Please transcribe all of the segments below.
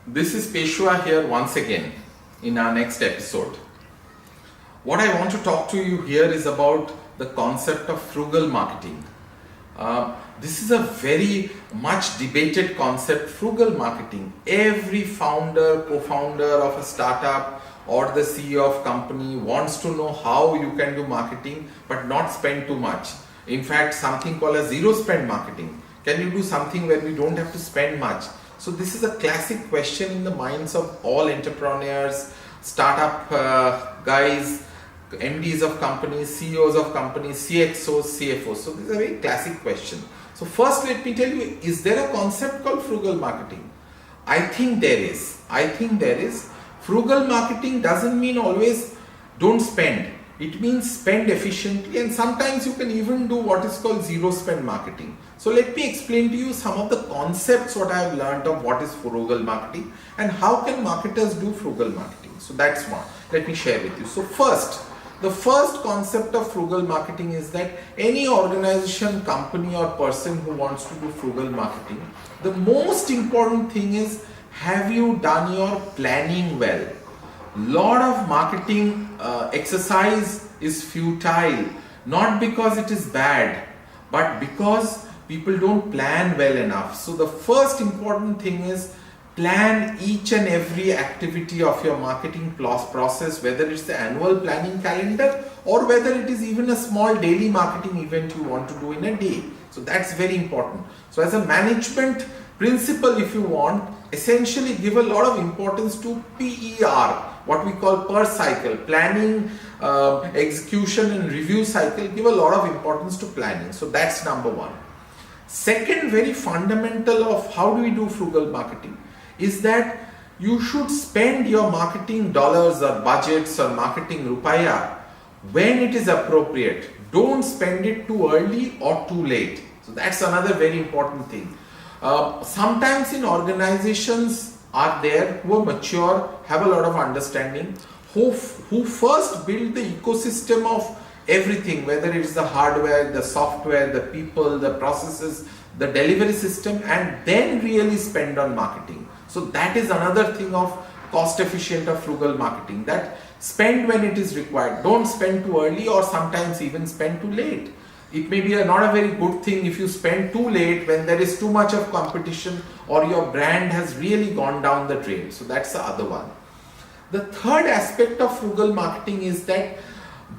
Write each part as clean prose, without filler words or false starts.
This is Peshwa here once again in our next episode. What I want to talk to you here is about the concept of frugal marketing. This is a very much debated concept, frugal marketing. Every founder, co-founder of a startup or the CEO of company wants to know how you can do marketing but not spend too much. In fact, something called a zero spend marketing. Can you do something where we don't have to spend much? So this is a classic question in the minds of all entrepreneurs, startup guys, MDs of companies, CEOs of companies, CXOs, CFOs. So this is a very classic question. So first let me tell you, is there a concept called frugal marketing? I think there is. Frugal marketing doesn't mean always don't spend. It means spend efficiently, and sometimes you can even do what is called zero spend marketing. So let me explain to you some of the concepts what I have learned of what is frugal marketing and how can marketers do frugal marketing. So that's one. Let me share with you. So the first concept of frugal marketing is that any organization, company or person who wants to do frugal marketing, the most important thing is, have you done your planning well? Lot of marketing exercise is futile, not because it is bad, but because people don't plan well enough. So the first important thing is plan each and every activity of your marketing process, whether it's the annual planning calendar or whether it is even a small daily marketing event you want to do in a day. So that's very important. So as a management principle, if you want, essentially give a lot of importance to PER, what we call per cycle, planning, execution and review cycle. Give a lot of importance to planning. So that's number one. Second, very fundamental of how do we do frugal marketing is that you should spend your marketing dollars or budgets or marketing rupaya when it is appropriate. Don't spend it too early or too late. So that's another very important thing. Sometimes in organizations are there who are mature, have a lot of understanding, who first build the ecosystem of everything, whether it's the hardware, the software, the people, the processes, the delivery system, and then really spend on marketing. So that is another thing of cost efficient or frugal marketing, that spend when it is required. Don't spend too early or sometimes even spend too late. It may be not a very good thing if you spend too late when there is too much of competition or your brand has really gone down the drain. So that's the other one. The third aspect of frugal marketing is that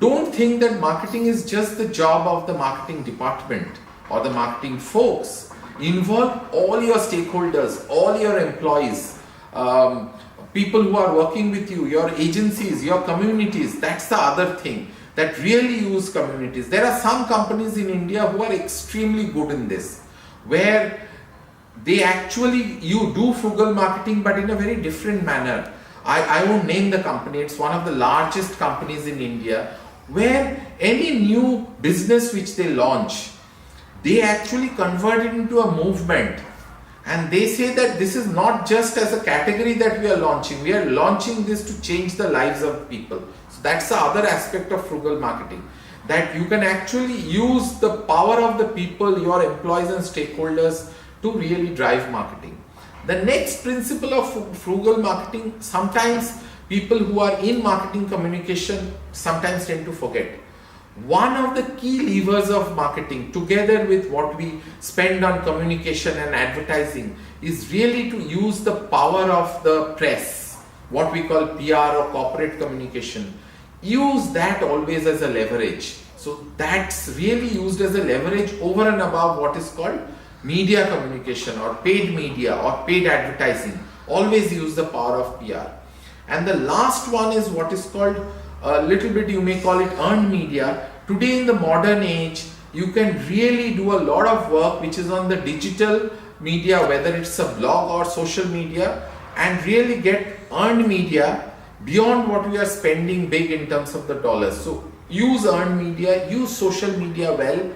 don't think that marketing is just the job of the marketing department or the marketing folks. Involve all your stakeholders, all your employees, people who are working with you, your agencies, your communities. That's the other thing, that really use communities. There are some companies in India who are extremely good in this, where they actually, you do frugal marketing but in a very different manner. I won't name the company, it's one of the largest companies in India, where any new business which they launch, they actually convert it into a movement. And they say that this is not just as a category that we are launching this to change the lives of people. So that's the other aspect of frugal marketing, that you can actually use the power of the people, your employees and stakeholders, to really drive marketing. The next principle of frugal marketing, sometimes people who are in marketing communication sometimes tend to forget. One of the key levers of marketing, together with what we spend on communication and advertising, is really to use the power of the press, what we call PR or corporate communication. Use that always as a leverage. So that's really used as a leverage over and above what is called media communication or paid media or paid advertising. Always use the power of PR. And the last one is what is called a little bit, you may call it earned media. Today in the modern age, you can really do a lot of work which is on the digital media, whether it's a blog or social media, and really get earned media beyond what we are spending big in terms of the dollars. So use earned media, use social media well,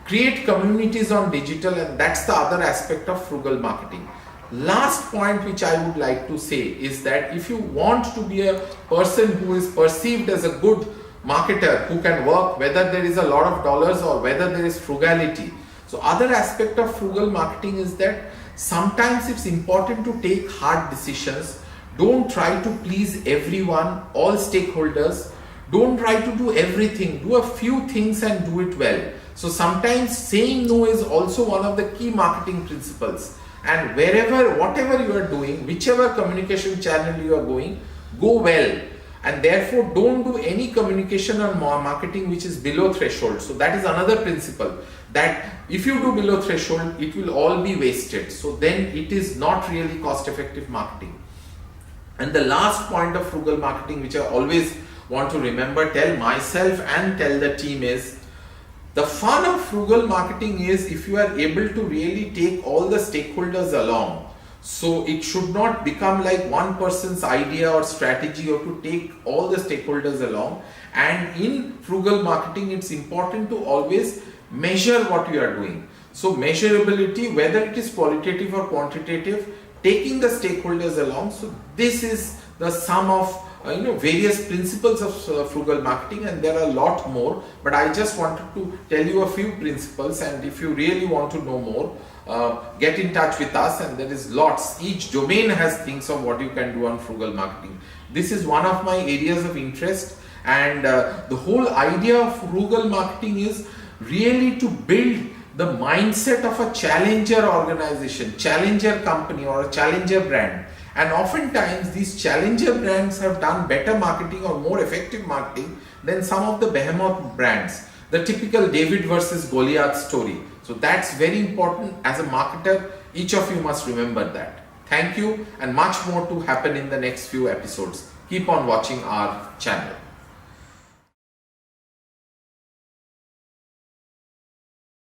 create communities on digital, and that's the other aspect of frugal marketing. Last point which I would like to say is that if you want to be a person who is perceived as a good marketer, who can work whether there is a lot of dollars or whether there is frugality. So other aspect of frugal marketing is that sometimes it's important to take hard decisions. Don't try to please everyone, all stakeholders. Don't try to do everything. Do a few things and do it well. So sometimes saying no is also one of the key marketing principles. And whatever you are doing, whichever communication channel you are going, go well. And therefore don't do any communication or marketing which is below threshold. So that is another principle, that if you do below threshold, it will all be wasted. So then it is not really cost effective marketing. And the last point of frugal marketing, which I always want to remember, tell myself and tell the team, is the fun of frugal marketing is if you are able to really take all the stakeholders along. So it should not become like one person's idea or strategy. You have to take all the stakeholders along. And in frugal marketing, it's important to always measure what you are doing. So measurability, whether it is qualitative or quantitative, taking the stakeholders along. So this is the sum of various principles of frugal marketing, and there are a lot more, but I just wanted to tell you a few principles. And if you really want to know more, get in touch with us, and there is lots. Each domain has things of what you can do on frugal marketing. This is one of my areas of interest, and the whole idea of frugal marketing is really to build the mindset of a challenger organization, challenger company, or a challenger brand. And oftentimes these challenger brands have done better marketing or more effective marketing than some of the behemoth brands. The typical David versus Goliath story. So that's very important. As a marketer, each of you must remember that. Thank you, and much more to happen in the next few episodes. Keep on watching our channel.